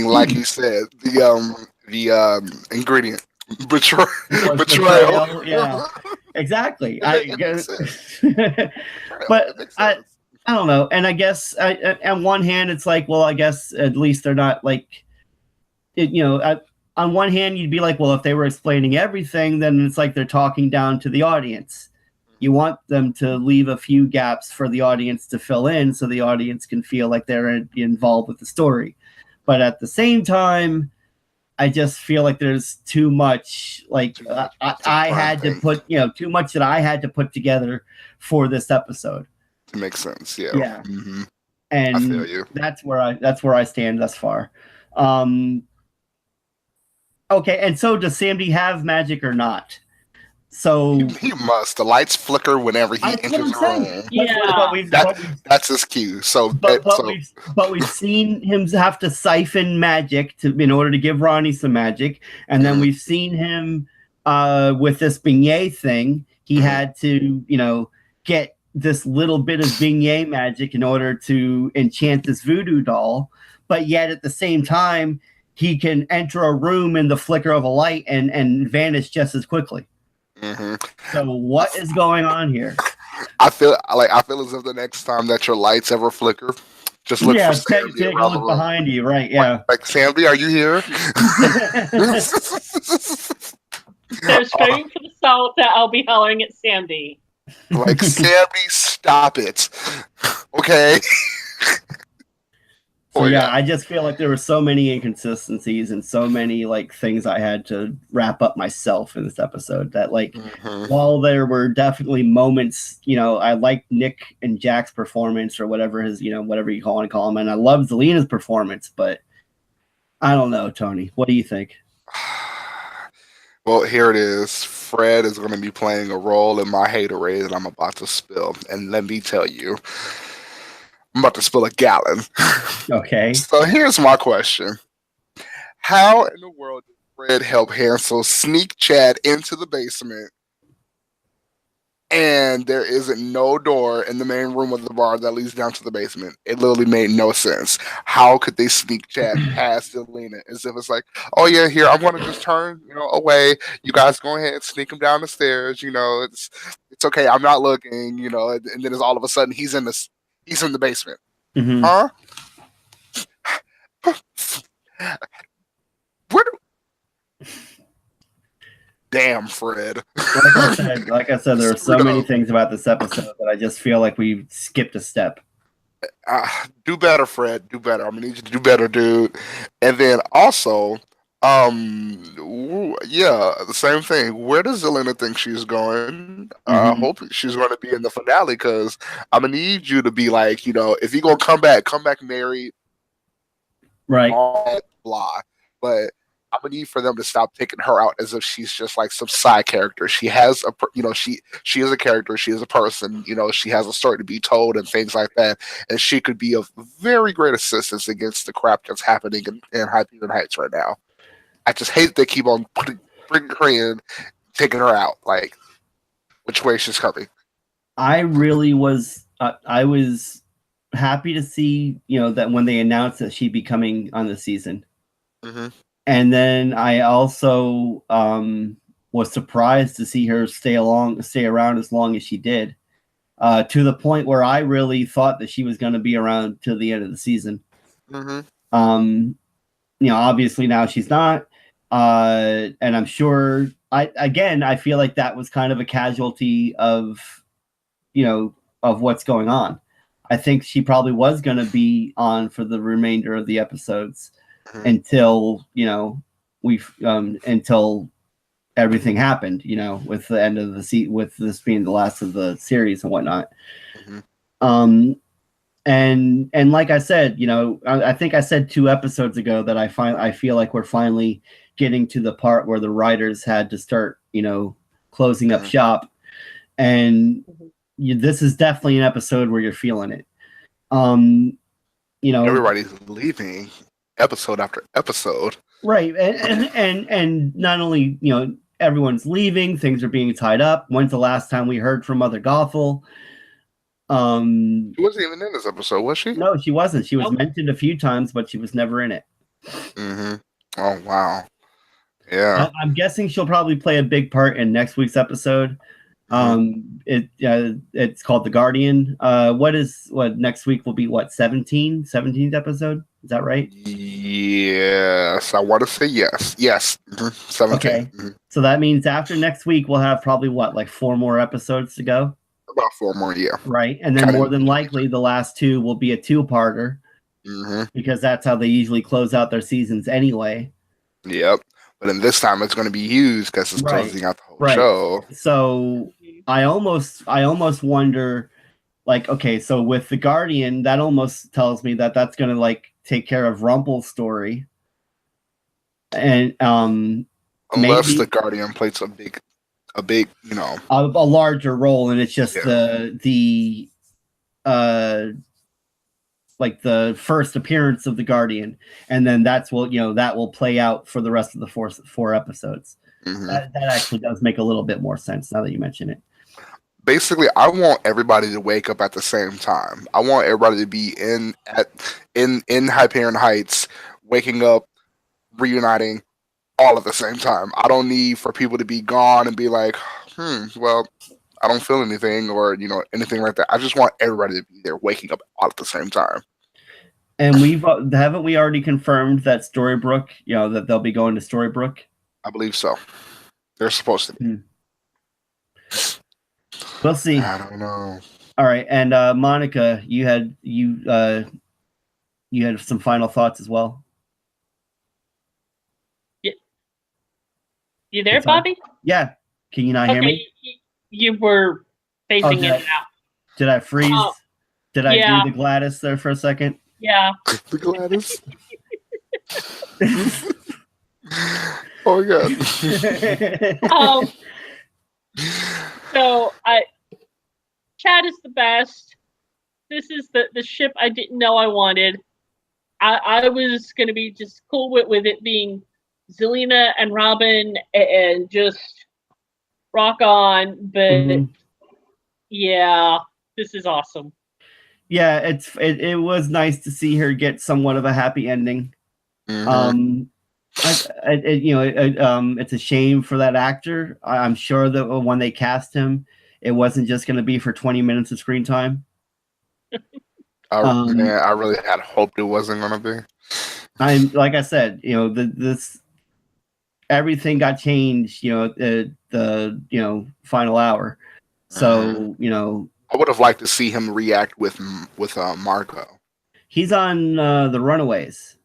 like you said, the ingredient. Betrayal. Yeah, exactly. But I don't know. And I guess on one hand, it's like, well, I guess at least they're not like, on one hand, you'd be like, well, if they were explaining everything, then it's like they're talking down to the audience. You want them to leave a few gaps for the audience to fill in so the audience can feel like they're involved with the story. But at the same time, I just feel like there's too much, I had to put, too much that I had to put together for this episode. It makes sense. Yeah. Yeah. Mm-hmm. And I feel you. That's where I stand thus far. Okay. And so does Sam D have magic or not? So he must. The lights flicker whenever he enters the room. Yeah, that's his cue. So, but we've seen him have to siphon magic in order to give Ronnie some magic, and then we've seen him with this beignet thing. He had to, get this little bit of beignet magic in order to enchant this voodoo doll, but yet at the same time, he can enter a room in the flicker of a light and vanish just as quickly. Mm-hmm. So what is going on here? I feel as if the next time that your lights ever flicker, just look for Sam D. Take a look behind you, right? Yeah. Like Sam D, are you here? They're screaming for the salt that I'll be hollering at Sam D. Like, Sam D, stop it. Okay. So yeah, I just feel like there were so many inconsistencies and so many things I had to wrap up myself in this episode that while there were definitely moments, I liked Nick and Jack's performance or whatever whatever you want to call them, and I loved Zelina's performance, but I don't know, Tony. What do you think? Well, here it is. Fred is going to be playing a role in my haterade that I'm about to spill, and let me tell you, I'm about to spill a gallon. Okay. So here's my question. How in the world did Fred help Hansel sneak Chad into the basement and there isn't no door in the main room of the bar that leads down to the basement? It literally made no sense. How could they sneak Chad past Lena as if it's like, oh yeah, here, I'm going to just turn, away. You guys go ahead and sneak him down the stairs. It's okay. I'm not looking, and then it's all of a sudden he's in the basement. Mm-hmm. Huh? damn, Fred. Like I said, there are so Screwed many up. things about this episode that I just feel like we skipped a step. Do better, Fred. Do better. I'm gonna need you to do better, dude. And then also, yeah, the same thing. Where does Zelena think she's going? I Mhm. hope she's going to be in the finale because I'm gonna need you to be like, if you're gonna come back married, Right. all that blah. But I'm gonna need for them to stop taking her out as if she's just like some side character. She has she is a character. She is a person. She has a story to be told and things like that. And she could be of very great assistance against the crap that's happening in Hyperion Heights right now. I just hate they keep on bringing her in, taking her out. Like, which way she's coming? I really was. I was happy to see that when they announced that she'd be coming on the season. Mm-hmm. And then I also was surprised to see her stay around as long as she did, to the point where I really thought that she was going to be around till the end of the season. Mm-hmm. Obviously now she's not, and I'm sure. I feel like that was kind of a casualty of what's going on. I think she probably was going to be on for the remainder of the episodes. Until until everything happened, with the end of the with this being the last of the series and whatnot. Mm-hmm. And like I said, I think I said 2 episodes ago that I feel like we're finally getting to the part where the writers had to start, closing up shop, and this is definitely an episode where you're feeling it. Everybody's leaving episode after episode, right? And not only everyone's leaving, things are being tied up. When's the last time we heard from Mother Gothel? She wasn't even in this episode, was she? No, she wasn't. She was mentioned a few times, but she was never in it. Mm-hmm. Oh wow, yeah. I'm guessing she'll probably play a big part in next week's episode. It's called The Guardian. What next week will be? 17th episode? Is that right? Yes, I want to say yes. 17. Okay. So that means after next week we'll have probably like 4 more episodes to go. About 4 more, yeah. Right, and then more than likely the last 2 will be a 2-parter. Because that's how they usually close out their seasons anyway. Yep. But then this time it's going to be huge because it's closing out the whole show. So I almost wonder, like, okay, so with The Guardian, that almost tells me that that's going to like take care of Rumpel's story, and unless The Guardian plays a big, a larger role, and it's just the like the first appearance of the Guardian, and then that will play out for the rest of the 4 episodes. That actually does make a little bit more sense now that you mention it. Basically, I want everybody to wake up at the same time. I want everybody to be in Hyperion Heights, waking up, reuniting, all at the same time. I don't need for people to be gone and be like, well, I don't feel anything or anything like that. I just want everybody to be there, waking up all at the same time. And haven't we already confirmed that Storybrooke, that they'll be going to Storybrooke? I believe so. They're supposed to be. We'll see. I don't know. All right, and Monica, you had some final thoughts as well. Yeah. You there, Bobby? Yeah. Can you not hear me? You were phasing in and out. Did I freeze? Did I do the Gladys there for a second? Yeah. The Gladys. Oh my god. So Chad is the best. This is the ship I didn't know I wanted. I was gonna be just cool with it being Zelena and Robin and just rock on, but yeah, this is awesome. Yeah, it was nice to see her get somewhat of a happy ending. It's a shame for that actor. I'm sure that when they cast him, it wasn't just going to be for 20 minutes of screen time. I really had hoped it wasn't going to be. Like I said, this everything got changed, the final hour. So, I would have liked to see him react with Marco. He's on the Runaways.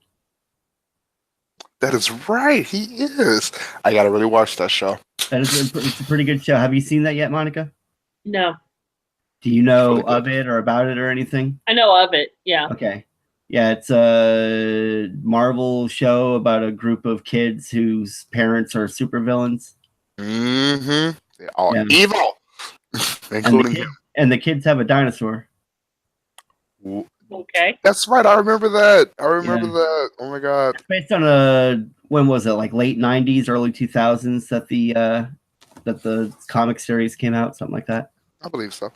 That is right. He is. I gotta really watch that show. It's a pretty good show. Have you seen that yet, Monica? No. Do you know of it or about it or anything? I know of it. Yeah. Okay. Yeah, it's a Marvel show about a group of kids whose parents are supervillains. Mm-hmm. They're all evil, including him. And the kids have a dinosaur. Okay. That's right. I remember that. That. Oh my god. It's based on when was it? Like late 90s, early 2000s that the comic series came out, something like that. I believe so.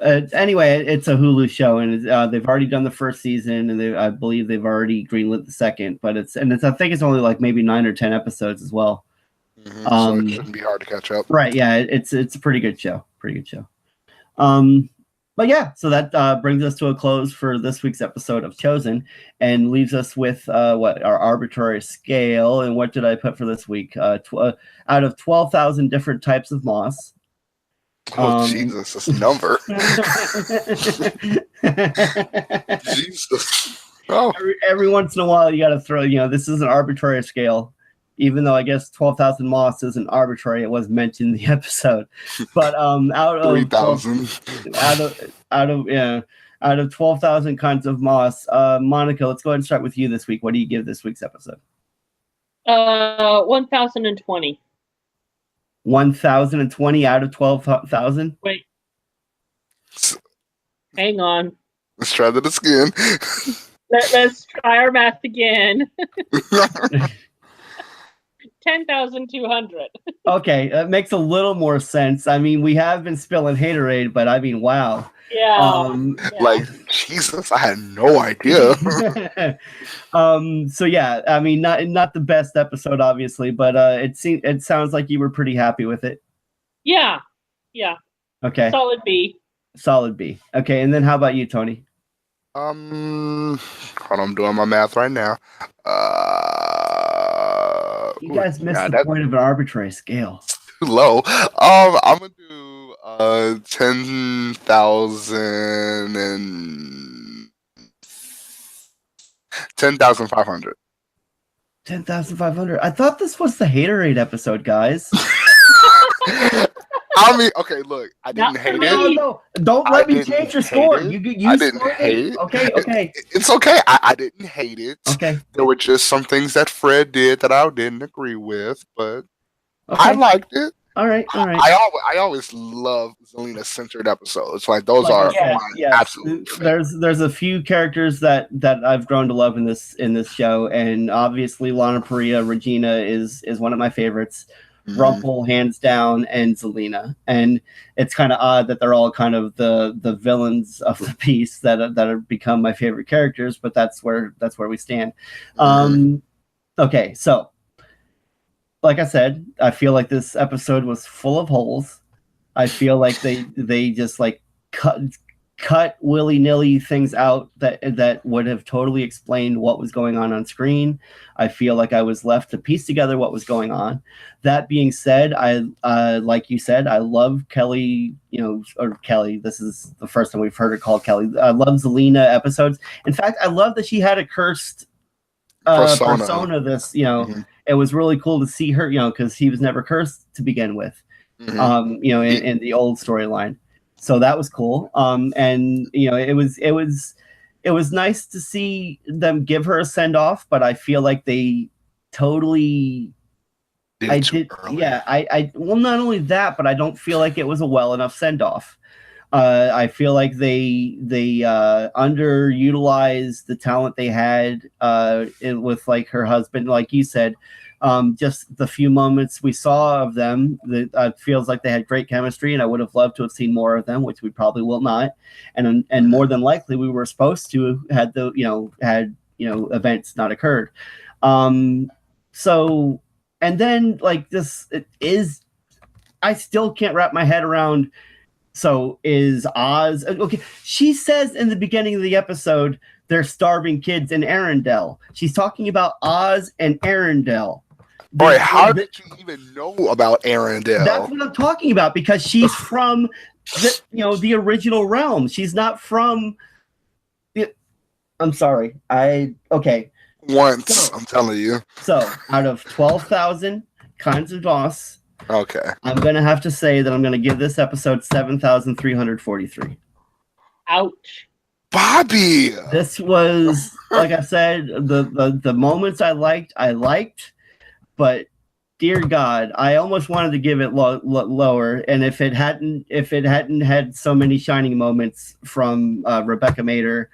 Anyway, it's a Hulu show, and they've already done the first season, and I believe they've already greenlit the second. But I think it's only like maybe 9 or 10 episodes as well. Mm-hmm. So it shouldn't be hard to catch up. Right? Yeah, it's a pretty good show. But yeah, so that brings us to a close for this week's episode of Chosen, and leaves us with our arbitrary scale. And what did I put for this week? Out of 12,000 different types of moss. Oh, Jesus, this number. Jesus. Oh. Every once in a while, you got to throw, this is an arbitrary scale, even though I guess 12,000 moss isn't arbitrary. It was mentioned in the episode. But out of 3,000. Out of 12,000 kinds of moss, Monica, let's go ahead and start with you this week. What do you give this week's episode? 1,020. 1,020 out of 12,000? Wait. Hang on. Let's try that again. Let's try our math again. 10,200. Okay, that makes a little more sense. I mean, we have been spilling haterade, but I mean, wow. Yeah. Like, Jesus, I had no idea. So yeah, I mean, not the best episode, obviously, but it sounds like you were pretty happy with it. Yeah. Okay. Solid B. Okay, and then how about you, Tony? Hold on, I'm doing my math right now. You guys missed the point of an arbitrary scale. Too low. I'm gonna do 10,000 and 10,500. 10,500. I thought this was the haterade episode, guys. I mean, okay, look, I didn't hate it. No, don't let me change your score. I didn't hate it. Okay. It's okay. I didn't hate it. Okay. There were just some things that Fred did that I didn't agree with, but I liked it. All right. I always love Zelina centered episodes. Like those are absolutely. There's a few characters that I've grown to love in this show, and obviously Lana Parrilla Regina is one of my favorites. Mm-hmm. Rumpel, hands down, and Zelina. And it's kind of odd that they're all kind of the villains of the piece that have become my favorite characters, but that's where we stand. Mm-hmm. Okay, so like I said, I feel like this episode was full of holes. I feel like they just like cut willy-nilly things out that would have totally explained what was going on screen. I feel like I was left to piece together what was going on. That being said, I like you said, I love Kelly, or Kelly. This is the first time we've heard her called Kelly. I love Zelina episodes. In fact, I love that she had a cursed persona. This, mm-hmm. It was really cool to see her, because he was never cursed to begin with. Mm-hmm. In the old storyline. So that was cool. And it was nice to see them give her a send off, but I feel like they totally well, not only that, but I don't feel like it was a well enough send off. I feel like they underutilized the talent they had with like her husband, like you said. Just the few moments we saw of them, that feels like they had great chemistry, and I would have loved to have seen more of them, which we probably will not. And more than likely, we were supposed to had events not occurred. So, and then like this I still can't wrap my head around. So is Oz okay? She says in the beginning of the episode they're starving kids in Arendelle. She's talking about Oz and Arendelle. All right, how did you even know about Arendelle? That's what I'm talking about, because she's from the original realm. She's not from I'm sorry. Okay. Once, So, I'm telling you. So, out of 12,000 kinds of moss, okay, I'm going to have to say that I'm going to give this episode 7,343. Ouch. Bobby. This was, like I said, the moments I liked, but dear God, I almost wanted to give it lower. And if it hadn't had so many shining moments from Rebecca Mader,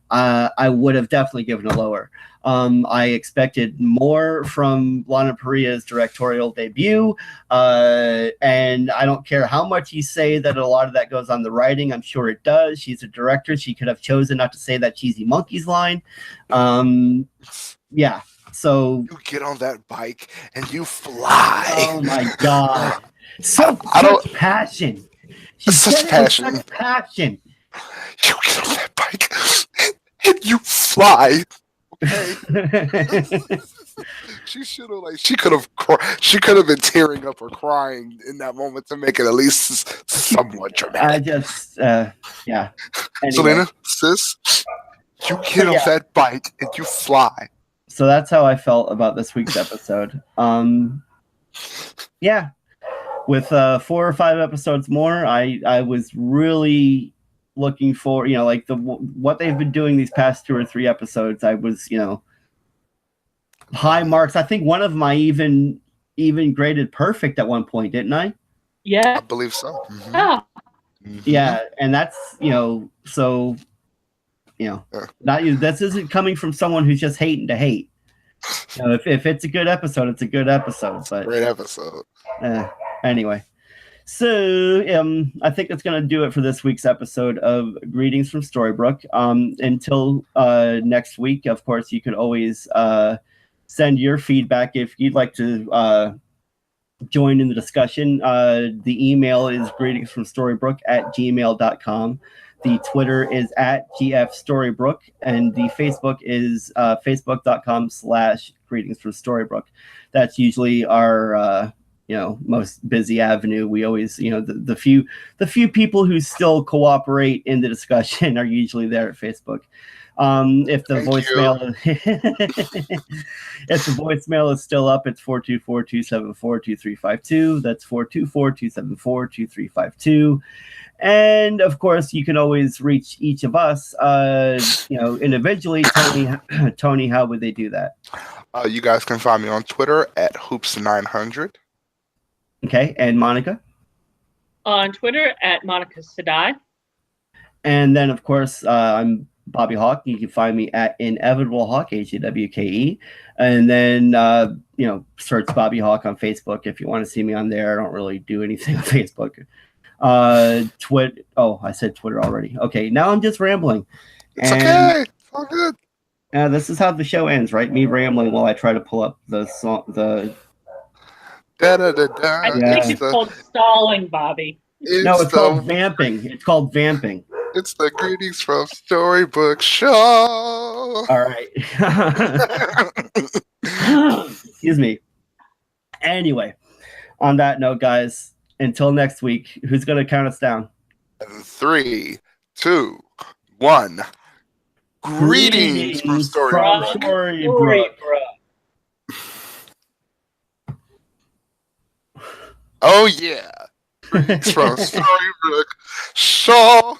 I would have definitely given a lower. I expected more from Lana Parrilla's directorial debut, and I don't care how much you say that a lot of that goes on the writing. I'm sure it does. She's a director. She could have chosen not to say that cheesy monkeys line. Yeah. So you get on that bike and you fly. Oh my God! Such passion. She's such passion. Such passion. You get on that bike and you fly. Okay. She could have been tearing up or crying in that moment to make it at least somewhat dramatic. Yeah. Anyway. Selena, sis, you get on that bike and you fly. So that's how I felt about this week's episode. Yeah. With 4 or 5 episodes more, I was really looking for, like what they've been doing these past 2 or 3 episodes. I was, high marks. I think one of them I even graded perfect at one point, didn't I? Yeah, I believe so. Mm-hmm. Yeah. Mm-hmm. Yeah, and that's so this isn't coming from someone who's just hating to hate. If it's a good episode, it's a good episode. But great episode. Anyway. So I think that's going to do it for this week's episode of Greetings from Storybrooke. Until next week, of course, you can always send your feedback if you'd like to join in the discussion. The email is greetingsfromstorybrooke@gmail.com. The Twitter is @GFStorybrooke, and the Facebook is facebook.com/greetingsfromstorybrooke. That's usually our most busy avenue. We always, the few people who still cooperate in the discussion are usually there at Facebook. If the voicemail is still up, it's 424-274-2352. That's 424-274-2352. And of course, you can always reach each of us, individually. Tony, how would they do that? You guys can find me on Twitter at hoops900. Okay, and Monica? On Twitter at Monica Sadai. And then, of course, I'm Bobby Hawk. You can find me at Inevitable Hawk, HAWKE. And then, search Bobby Hawk on Facebook if you want to see me on there. I don't really do anything on Facebook. I said Twitter already. Okay, now I'm just rambling. It's okay. It's all good. This is how the show ends, right? Me rambling while I try to pull up the song. I think it's called stalling, Bobby. It's called vamping. It's called vamping. It's the Greetings from Storybrooke show. All right. Excuse me. Anyway, on that note, guys, until next week, who's going to count us down? 3, 2, 1. Greetings from Storybrooke. Oh, yeah. Greetings from Storybrooke show.